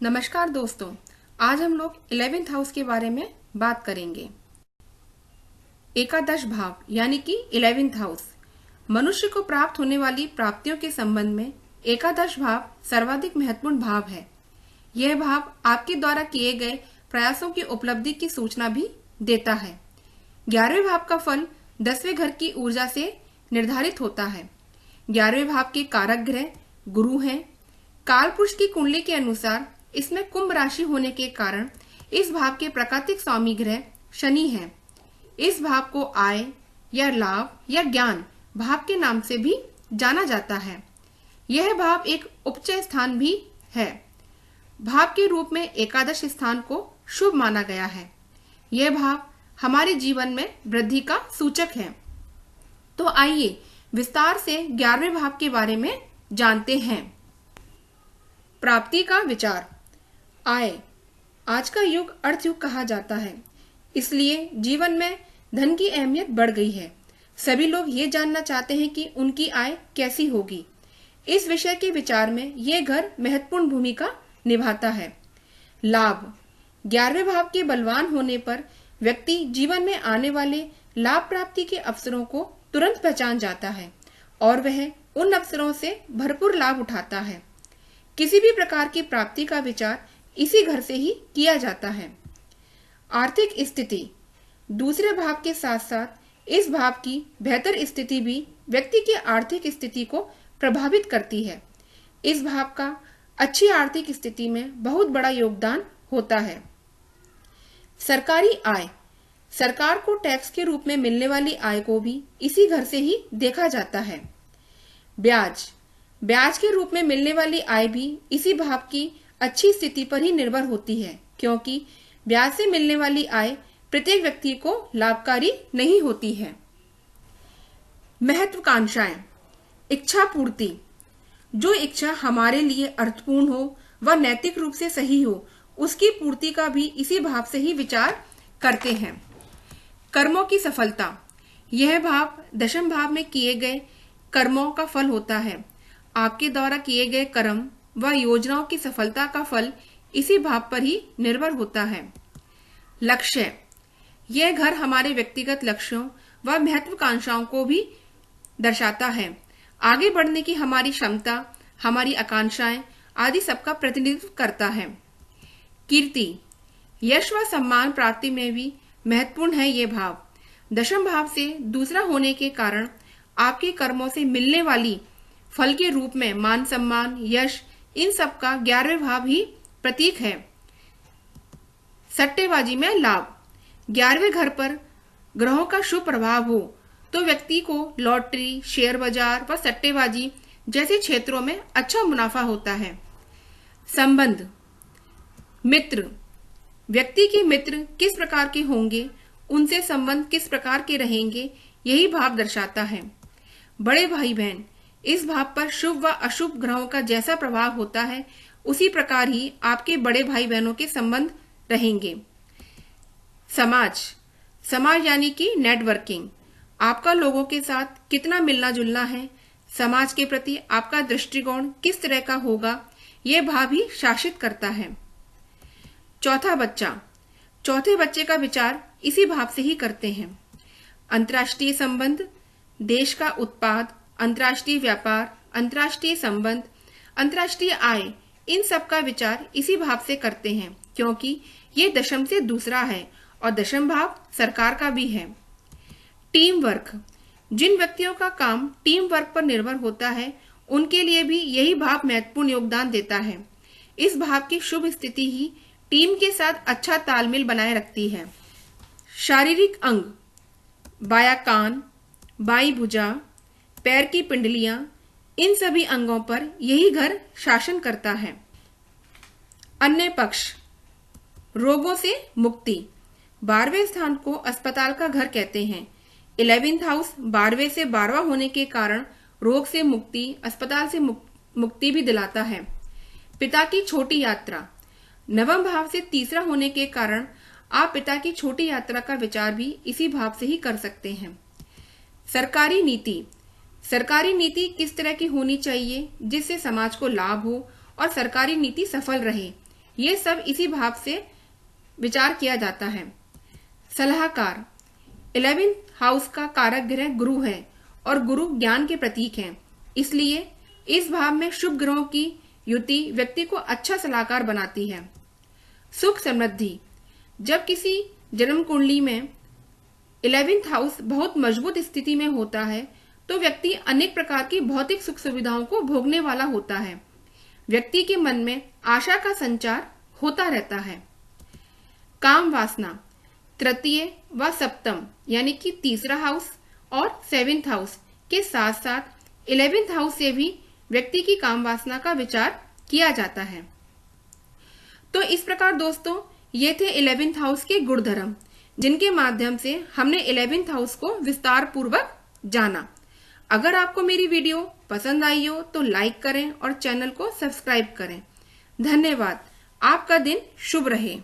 नमस्कार दोस्तों, आज हम लोग 11th हाउस के बारे में बात करेंगे। एकादश भाव यानी कि 11th हाउस मनुष्य को प्राप्त होने वाली प्राप्तियों के संबंध में एकादश भाव सर्वाधिक महत्वपूर्ण भाव है। यह भाव आपके द्वारा किए गए प्रयासों की उपलब्धि की सूचना भी देता है। 11वें भाव का फल 10वें घर की ऊर्जा से निर्धारित होता है। 11वें भाव के कारक ग्रह गुरु हैं। कालपुरुष की कुंडली के अनुसार इसमें कुंभ राशि होने के कारण इस भाव के प्राकृतिक स्वामी ग्रह शनि हैं। इस भाव को आय या लाभ या ज्ञान भाव के नाम से भी जाना जाता है। यह भाव एक उपचय स्थान भी है। भाव के रूप में एकादश स्थान को शुभ माना गया है। यह भाव हमारे जीवन में वृद्धि का सूचक है। तो आइए विस्तार से 11वें भाव के बारे में जानते हैं। प्राप्ति का विचार। आय। आज का युग अर्थ युग कहा जाता है, इसलिए जीवन में धन की अहमियत बढ़ गई है। सभी लोग ये जानना चाहते हैं कि उनकी आय कैसी होगी। इस विषय के विचार में यह घर महत्वपूर्ण भूमिका निभाता है। लाभ। 11वें भाव के बलवान होने पर व्यक्ति जीवन में आने वाले लाभ प्राप्ति के अवसरों को तुरंत पहचान जाता है और वह उन अवसरों से भरपूर लाभ उठाता है। किसी भी प्रकार की प्राप्ति का विचार इसी घर से ही किया जाता है। आर्थिक स्थिति। दूसरे भाव के साथ साथ इस भाव की बेहतर स्थिति भी व्यक्ति की आर्थिक स्थिति को प्रभावित करती है। इस भाव का अच्छी आर्थिक स्थिति में बहुत बड़ा योगदान होता है। सरकारी आय। सरकार को टैक्स के रूप में मिलने वाली आय को भी इसी घर से ही देखा जाता है। ब्याज। ब्याज के रूप में मिलने वाली आय भी इसी भाव की अच्छी स्थिति पर ही निर्भर होती है, क्योंकि ब्याज से मिलने वाली आय प्रत्येक व्यक्ति को लाभकारी नहीं होती है। महत्वाकांक्षाएं। इच्छा पूर्ति। जो इच्छा हमारे लिए अर्थपूर्ण हो व नैतिक रूप से सही हो, उसकी पूर्ति का भी इसी भाव से ही विचार करते हैं। कर्मों की सफलता। यह भाव दशम भाव में किए गए कर्मों का फल होता है। आपके द्वारा किए गए कर्म व योजनाओं की सफलता का फल इसी भाव पर ही निर्भर होता है। लक्ष्य। यह घर हमारे व्यक्तिगत लक्ष्यों व महत्वाकांक्षाओं को भी दर्शाता है। आगे बढ़ने की हमारी क्षमता, हमारी आकांक्षाएं आदि सबका प्रतिनिधित्व करता है। कीर्ति। यश व सम्मान प्राप्ति में भी महत्वपूर्ण है ये भाव। दशम भाव से दूसरा होने के कारण आपके कर्मों से मिलने वाली फल के रूप में मान सम्मान, यश, इन सब का 11वें भाव ही प्रतीक है। सट्टेबाजी में लाभ। 11वें घर पर ग्रहों का शुभ प्रभाव हो तो व्यक्ति को लॉटरी, शेयर बाजार व सट्टेबाजी जैसे क्षेत्रों में अच्छा मुनाफा होता है। संबंध। मित्र। व्यक्ति के मित्र किस प्रकार के होंगे, उनसे संबंध किस प्रकार के रहेंगे, यही भाव दर्शाता है। बड़े भाई बहन। इस भाव पर शुभ व अशुभ ग्रहों का जैसा प्रभाव होता है, उसी प्रकार ही आपके बड़े भाई बहनों के संबंध रहेंगे। समाज। समाज यानी कि नेटवर्किंग। आपका लोगों के साथ कितना मिलना जुलना है, समाज के प्रति आपका दृष्टिकोण किस तरह का होगा, यह भाव ही शासित करता है। चौथा बच्चा। चौथे बच्चे का विचार इसी भाव से ही करते हैं। अंतर्राष्ट्रीय संबंध, देश का उत्पाद, अंतर्राष्ट्रीय व्यापार, अंतर्राष्ट्रीय संबंध, अंतर्राष्ट्रीय आय, इन सब का विचार इसी भाव से करते हैं, क्योंकि ये दशम से दूसरा है और दशम भाव सरकार का भी है। Team work. जिन व्यक्तियों का काम टीम वर्क पर निर्भर होता है, उनके लिए भी यही भाव महत्वपूर्ण योगदान देता है। इस भाव की शुभ स्थिति ही टीम के साथ अच्छा तालमेल बनाए रखती है। शारीरिक अंग। बायां कान, बाईं भुजा, पैर की पिंडलियां, इन सभी अंगों पर यही घर शासन करता है। अन्य पक्ष। रोगों से मुक्ति। 12वें स्थान को अस्पताल का घर कहते हैं। 11th हाउस 12वें से 12वां होने के कारण रोग से मुक्ति, अस्पताल से मुक्ति भी दिलाता है। पिता की छोटी यात्रा। 9वें भाव से तीसरा होने के कारण आप पिता की छोटी यात्रा का विचार भी इसी भाव से ही कर सकते हैं। सरकारी नीति। सरकारी नीति किस तरह की होनी चाहिए जिससे समाज को लाभ हो और सरकारी नीति सफल रहे, ये सब इसी भाव से विचार किया जाता है। सलाहकार, 11th हाउस का कारक ग्रह गुरु है और गुरु ज्ञान के प्रतीक हैं। इसलिए इस भाव में शुभ ग्रहों की युति व्यक्ति को अच्छा सलाहकार बनाती है। सुख समृद्धि, जब किसी जन्म कुंडली में 11th हाउस बहुत मजबूत स्थिति में होता है तो व्यक्ति अनेक प्रकार की भौतिक सुख सुविधाओं को भोगने वाला होता है। व्यक्ति के मन में आशा का संचार होता रहता है। काम वासना, तृतीय व सप्तम यानी कि तीसरा हाउस और 7th हाउस के साथ साथ 11th हाउस से भी व्यक्ति की काम वासना का विचार किया जाता है। तो इस प्रकार दोस्तों ये थे 11th हाउस के गुणधर्म, जिनके माध्यम से हमने 11th हाउस को विस्तार पूर्वक जाना। अगर आपको मेरी वीडियो पसंद आई हो तो लाइक करें और चैनल को सब्सक्राइब करें। धन्यवाद। आपका दिन शुभ रहे।